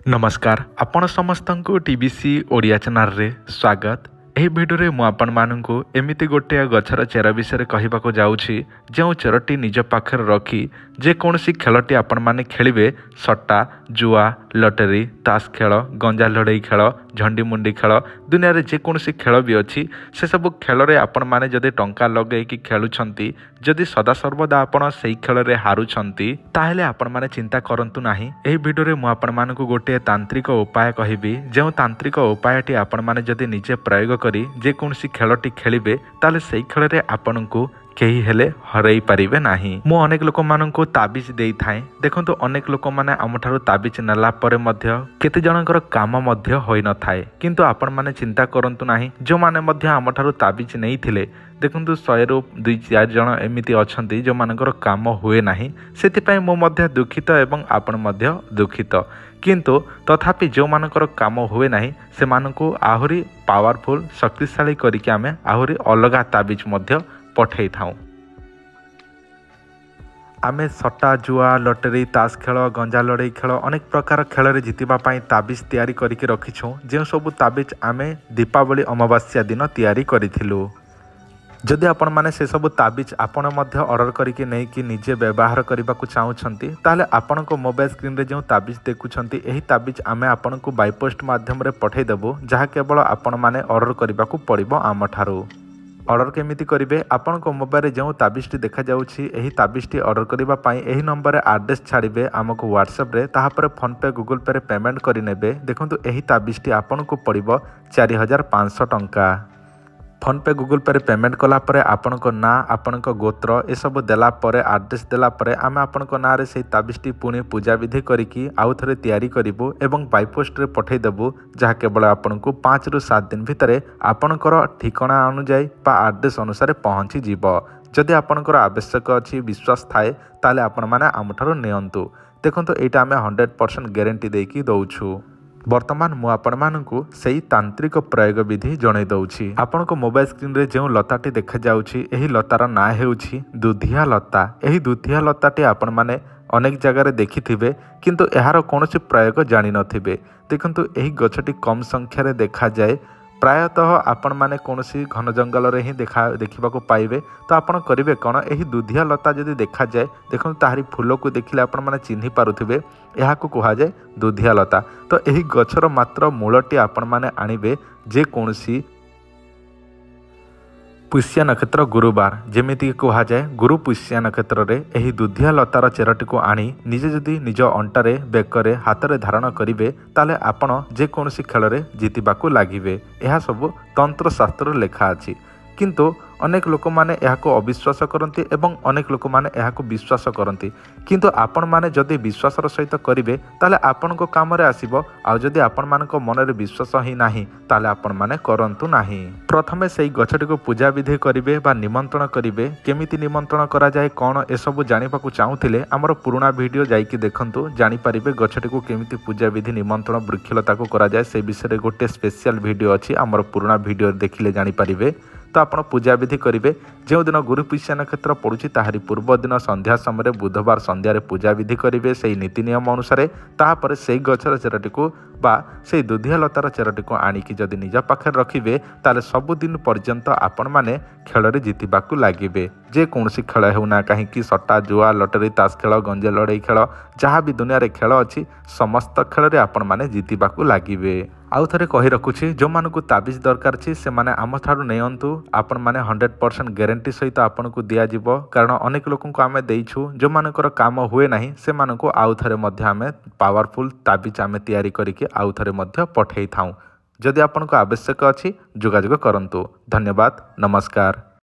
नमस्कार आपण समस्त को टीबीसी ओडिया चैनल रे स्वागत। एही वीडियो रे मु आपण माननकु एमिति गोटे गछर चेर विषय कहबाको जाउछि जो चेरटी निज पाखर रखी जे कोनसी खेलटी आपण माने खेलिबे सट्टा जुआ लटरी तास खेल गंजा लड़ई खेल झंडी मुंडी खेल दुनिया रे जे कोनसी खेल भी अच्छी से सब खेल रे आपण माने जदि टंका लगे कि खेलुछंती जदि सदा सर्वदा आपण सेही खेल रे हारुछंती ताहेले आपण माने चिंता करंतु नाही। एही वीडियो रे मु आपण मानकु गोटे तांत्रिक उपाय कहबी जो तांत्रिक उपायटी आपण माने जदि निजे प्रयोग करी जे कोनसी खेलटी खेलिबे ताले सेही खेल रे आपनकु केही हेले हरई पारिबे नाही। मु अनेक लोक माननकु ताबिज देई थाए देखंतु अनेक लोक माने हमठारु ताबिज नेला परे मध्य केते जनकर काम मध्य होई न थाए किंतु आपण माने चिंता करंतु नाही जो माने मध्य हमठारु ताबिज नेई थिले देखंतु 100 रु 2-4 जण एमिति अछंती जो मानकर काम हुए नाही सेति पय मु मध्य दुखित एवं आपण मध्य दुखित किंतु तथापि जो मानकर काम हुए नाही से मानकु आहुरी पावरफुल शक्तिशाली करिके आमे आहुरी अलगा ताबिज मध्य पठे थाऊ। आमे सट्टा जुआ लटरी तास खेल गंजा लड़ई खेल अनेक प्रकार खेल रे जितिबा पाई ताबिज तैयारी करके रखिछु जे सब ताबिज आमे दीपावली अमावास्या दिन तैयारी करिथिलु। जदि आपण माने से सब ताबिज आपण मध्य ऑर्डर करके नहीं कि निजे व्यवहार करने को चाहूँगी ताले आपण को मोबाइल स्क्रीन रे जो ताबिज देखुछंती एही ताबिज आमे आपण को बाय पोस्ट माध्यम रे पठे देबो जहा केवल आपण माने ऑर्डर करने को पड़िबो आम ठारू। ऑर्डर केमिति करिवे आपण को मोबाइल रे जो ताबिजटी देखा जाउछि एही ताबिजटी ऑर्डर करिबा पाई एही नंबर रे एड्रेस छाड़िबे हमको व्हाट्सएप रे ताहा पर फोन पे गूगल पे रे पेमेंट करि नेबे। देखंतु एही ताबिजटी आपण को पड़िबो 4500 टंका। फोन पे गूगल पे पेमेंट कला परे आपण को ना आपण को गोत्र ए सब देला परे एड्रेस देला परे आमे आपण को ना रे से ताबिजटी पुणी पूजा विधि करिकी आउ थरे तैयारी करिवो एवं बाय पोस्ट रे पठै देबो जहा केवल आपण को 5 रु 7 दिन भितरे आपणकर ठिकाना अनुଯାयी बा एड्रेस अनुसार पहुँची जीवो। जदि आपणकर आवश्यक अछि विश्वास थाए ताले आपण माने आमठारो नियंतु। देखंतु एटा आमे 100% गारंटी देकी दउछु। वर्तमान मु आपण मानकु सेही तांत्रिक प्रयोग विधि जणै दउछि। आपण को मोबाइल स्क्रीन रे जो लताटी देखा जाउछि एही लतार ना हेउछि दुधिया लता। एही दुधिया लताटी आपण माने अनेक जगह रे देखिथिबे किंतु एहार कोनोसी प्रयोग जानि नथिबे। देखंतु एही गछटी कम संख्या रे देखा जाए प्रायतः आपण माने कोनोसी घन जंगल रे ही देखा को पाइबे। तो आपण करिवे कोन एही दुधिया लता जदि देखा जाए देखो ताहारी फूल को देखिले आपण माने चिन्हि पारुथिबे एहा को कहा जाए दुधिया लता। तो एही गछर मात्र मूलटी आपण माने आनिबे जे कोनोसी पुष्य नक्षत्र गुरुवार जेमिति कहा जाए गुरु पुष्य नक्षत्र रे एही दुधिया लतार चेरटी को आनी निजे जदि निज अंटारे बेकरे हाथ रे धारण करिवे ताले आपण जे कोनसी खेल रे जीतिबाकू लागिवे। एहा सब तंत्र शास्त्र लेखा अछि किंतु अनेक लोक माने एहाको अविश्वास करती एवं अनेक लोक माने एहाको विश्वास करती किंतु आपण माने जदि विश्वासर सहित करिवे ताले आपण को काम रे आसीबो। आ जदि आपण मानको मन रे विश्वास ही नाही ताले आपण माने करंतु नाही। प्रथमे सेही गछटी को पूजा विधि करिवे बा निमंत्रण करिवे। केमिति निमंत्रण करा जाए कोन ए सब जानिबाकू चाहुथिले हमर पुराना वीडियो जाईकी देखंतु जानि परिबे गछटी को केमिति पूजा विधि निमंत्रण वृक्षलता को करा जाए से विषय रे गोटे स्पेशल वीडियो अछि हमर पुराना वीडियो देखिले जानि परिबे। तो आपण पूजा विधि करिवे जो दिन गुरु पुष्य नक्षत्र पड़ुछि ताहारी पूर्व दिन संध्या समय बुधवार संध्या रे पूजा विधि करिवे सेही नीति नियम अनुसार ताहापर सेही गछर चेरटी को बा सेही दुधिया लतार चेरटी को आनिकी जदि निज पाखे रखिवे ताले सब दिन पर्यंत आपण माने खेल रे जीतिबाकू लागिवे। जे कोनसी खेल हेउना काहे कि सट्टा जुआ लटरी तास खेल गंजे लड़ई खेल जहाँ भी दुनिया रे खेल अछि समस्त खेल रे आपण माने जीतिबाकू लागिवे। आउ थरे कहि रखुछि जो मानकु ताबिज दरकार छी से माने आम ठारु नेयंतु आपण माने 100% गारंटी सहित आपण को दिया जिवो कारण अनेक लोकन को आमे देइछु जो मानकर काम हुए नाही से मानकु आउ थरे मध्य आमे पावरफुल ताबिज आमे तैयारी करिके आउ थरे मध्य पठेई थाऊ। जदि आपण को आवश्यक अछि जोगाजोग करंतु। धन्यवाद नमस्कार।